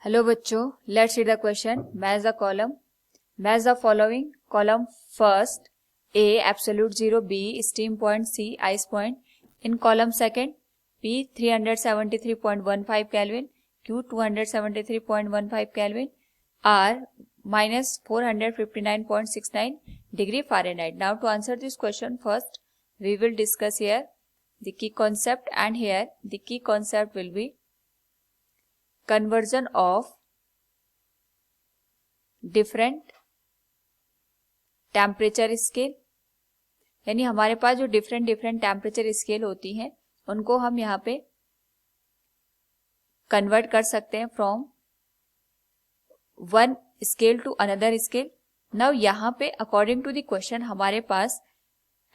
Hello बच्चों, let's read the question. Match the column. Match the following. Column first A absolute 0, B steam point, C ice point. In column second P 373.15 kelvin, Q 273.15 kelvin, R minus 459.69 degree Fahrenheit. Now to answer this question, first we will discuss here the key concept, and here the key concept will be conversion of different temperature scale. यानी हमारे पास जो different temperature scale होती हैं उनको हम यहाँ पे कन्वर्ट कर सकते हैं from one scale to another scale. Now यहाँ पे अकॉर्डिंग टू द क्वेश्चन हमारे पास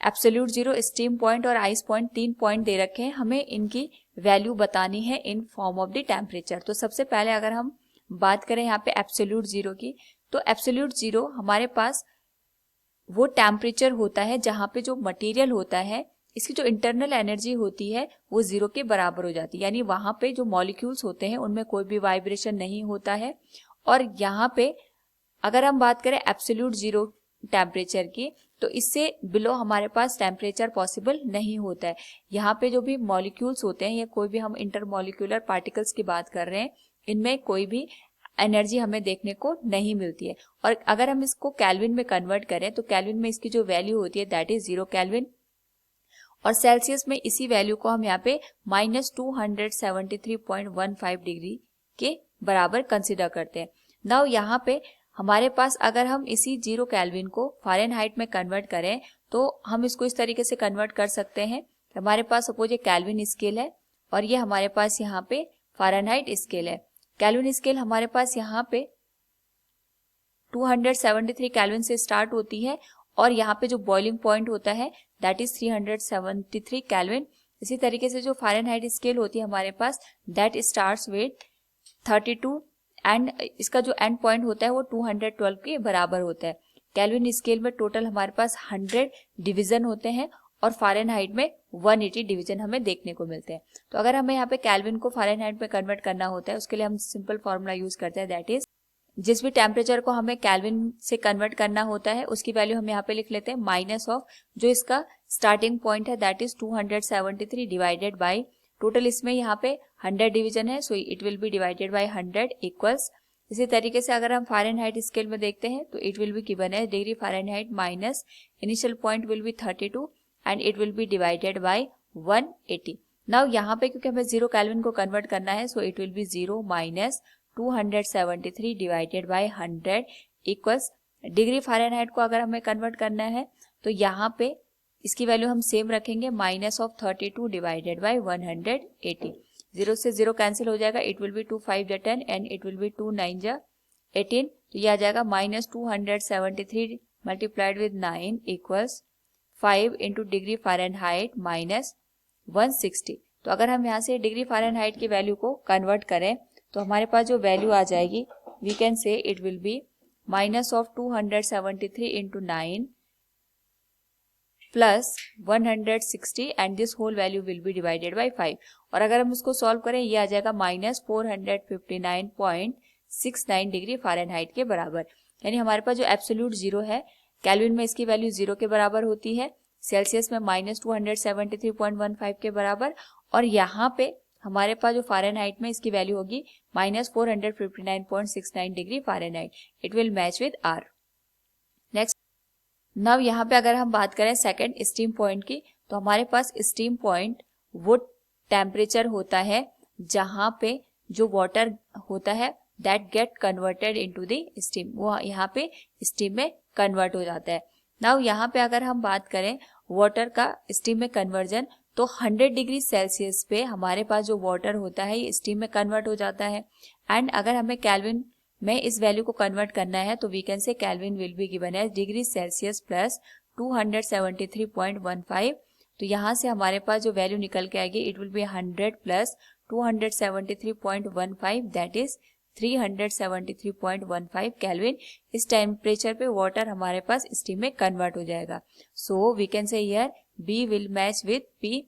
एब्सोल्यूट 0, स्टीम पॉइंट और आइस पॉइंट 3 पॉइंट दे रखे हैं. हमें इनकी वैल्यू बतानी है in form of the temperature. तो सबसे पहले अगर हम बात करें यहाँ पे एब्सोल्यूट 0 की, तो एब्सोल्यूट 0 हमारे पास वो टेम्परेचर होता है जहां पे जो मटेरियल होता है इसकी जो इंटरनल एनर्जी होती है वो 0 के बराबर हो जाती है. यानी वहां पे जो मॉलिक्यूल्स होते हैं उनमें कोई भी वाइब्रेशन नहीं होता है. और यहाँ पे अगर हम बात करें एब्सोल्यूट 0 टेम्परेचर की, तो इससे बिलो हमारे पास टेम्परेचर पॉसिबल नहीं होता है. यहाँ पे जो भी मॉलिक्यूल्स होते हैं या कोई भी हम इंटरमॉलिक्यूलर पार्टिकल्स की बात कर रहे हैं, इनमें कोई भी एनर्जी हमें देखने को नहीं मिलती है. और अगर हम इसको केल्विन में कन्वर्ट करें तो केल्विन में इसकी जो वैल्यू होती है दैट इज 0 केल्विन, और सेल्सियस में इसी वैल्यू को हम यहाँ पे -273.15 डिग्री के बराबर कंसिडर करते हैं. नाउ यहाँ पे हमारे पास अगर हम इसी 0 केल्विन को फ़ारेनहाइट में कन्वर्ट करें तो हम इसको इस तरीके से कन्वर्ट कर सकते हैं. हमारे पास सपोज ये केल्विन स्केल है और ये हमारे पास यहाँ पे फ़ारेनहाइट स्केल है. केल्विन स्केल हमारे पास यहाँ पे 273 केल्विन से स्टार्ट होती है और यहाँ पे जो बॉइलिंग पॉइंट होता है दैट इज 373 केल्विन. इसी तरीके से जो फ़ारेनहाइट स्केल होती है हमारे पास दैट स्टार्ट्स विद 32 एंड इसका जो एंड पॉइंट होता है वो 212 के बराबर होता है. केल्विन स्केल में टोटल हमारे पास 100 डिवीजन होते हैं और फ़ारेनहाइट में 180 डिवीजन हमें देखने को मिलते हैं. तो अगर हमें यहाँ पे केल्विन को फ़ारेनहाइट में कन्वर्ट करना होता है उसके लिए हम सिंपल फॉर्मूला यूज करते हैं, दैट इज जिस भी टेम्परेचर को हमें केल्विन से कन्वर्ट करना होता है उसकी वैल्यू हम यहाँ पे लिख लेते हैं माइनस ऑफ जो इसका स्टार्टिंग पॉइंट है that is 273 divided by total इसमें यहाँ पे 100 डिवीजन है, so it will be divided by 100 equals. इसी तरीके से अगर हम फ़ारेनहाइट स्केल में देखते हैं तो इट विल बी गिवन है degree Fahrenheit minus initial point will B 32 and it will be divided by 180. Now यहाँ पे क्योंकि हमें 0 केल्विन को कन्वर्ट करना है so it will B 0 minus 273 divided by 100 equals. Degree Fahrenheit को अगर हमें कन्वर्ट करना है तो यहाँ पे इसकी वैल्यू हम सेम रखेंगे माइनस ऑफ 32 डिवाइडेड बाई 180. 0 से 0 कैंसिल हो जाएगा, इट विल बी 2 5 जा 10 एंड इट विल बी 2 9 जा 18. तो ये आ जाएगा minus 273 multiplied with 9 equals 5 into degree Fahrenheit minus 160. तो अगर हम यहाँ से डिग्री फ़ारेनहाइट की वैल्यू को कन्वर्ट करें तो हमारे पास जो वैल्यू आ जाएगी we can say it will be minus of 273 into 9 plus 160 and this whole value will be divided by 5. और अगर हम उसको सॉल्व करें ये आ जाएगा माइनस 459.69 डिग्री फ़ारेनहाइट के बराबर. यानी हमारे पास जो एब्सोल्यूट 0 है केल्विन में इसकी वैल्यू 0 के बराबर होती है, सेल्सियस में माइनस 273.15 के बराबर, और यहाँ पे हमारे पास जो फ़ारेनहाइट में इसकी वैल्यू होगी minus 459.69 degree Fahrenheit. It will match with R. Next now यहाँ पे अगर हम बात करें सेकंड स्टीम पॉइंट की, तो हमारे पास स्टीम पॉइंट वो टेम्परेचर होता है जहाँ पे जो वाटर होता है that get converted into the steam, वो यहाँ पे स्टीम में कन्वर्ट हो जाता है. नाउ यहाँ पे अगर हम बात करें वाटर का स्टीम में कन्वर्जन, तो 100 डिग्री सेल्सियस पे हमारे पास जो वाटर होता है ये स्टीम में कन्वर्ट हो जाता है. एंड अगर हमें केल्विन में इस वैल्यू को कन्वर्ट करना है तो we can say Kelvin will be given as degree Celsius plus 273.15. तो यहाँ से हमारे पास जो वैल्यू निकल के आएगी it will be 100 plus 273.15 that is 373.15 Kelvin. इस टेम्परेचर पे वाटर हमारे पास स्टीम में कन्वर्ट हो जाएगा. So we can say here B will match with P.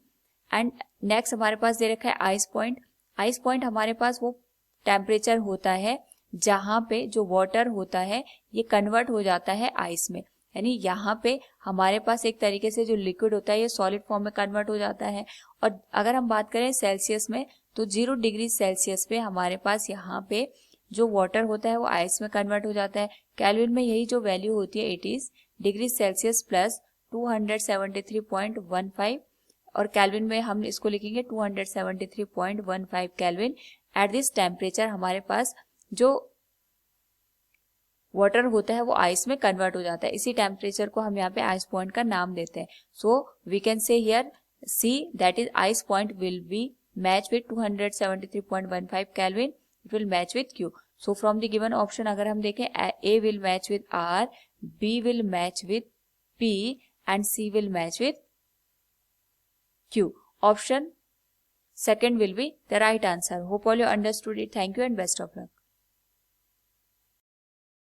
And next हमारे पास दे रखा है आइस पॉइंट. आइस पॉइंट हमारे पास वो टेम्परेचर होता है जहाँ पे जो वाटर होता है ये कन्वर्ट हो जाता है आइस में, यानी यहाँ पे हमारे पास एक तरीके से जो लिक्विड होता है ये सॉलिड फॉर्म में कन्वर्ट हो जाता है। और अगर हम बात करें सेल्सियस में तो 0 डिग्री सेल्सियस पे हमारे पास यहाँ पे जो वाटर होता है वो आइस में कन्वर्ट हो जाता है। केल्विन में यही जो वैल्यू होती है it is degree Celsius plus 273.15 और केल्विन में हम इसको लिखेंगे 273.15 केल्विन। एट दिस टेम्परेचर हमारे पास जो वाटर होता है वो आइस में कन्वर्ट हो जाता है। इसी टेम्परेचर को हम यहाँ पे आइस पॉइंट का नाम देते हैं। So we can say here C that is ice point will be match with 273.15 Kelvin, it will match with Q. So from the given option अगर हम देखें A will match with R, B will match with P and C will match with Q. Option second will be the right answer. Hope all you understood it. Thank you and best of luck.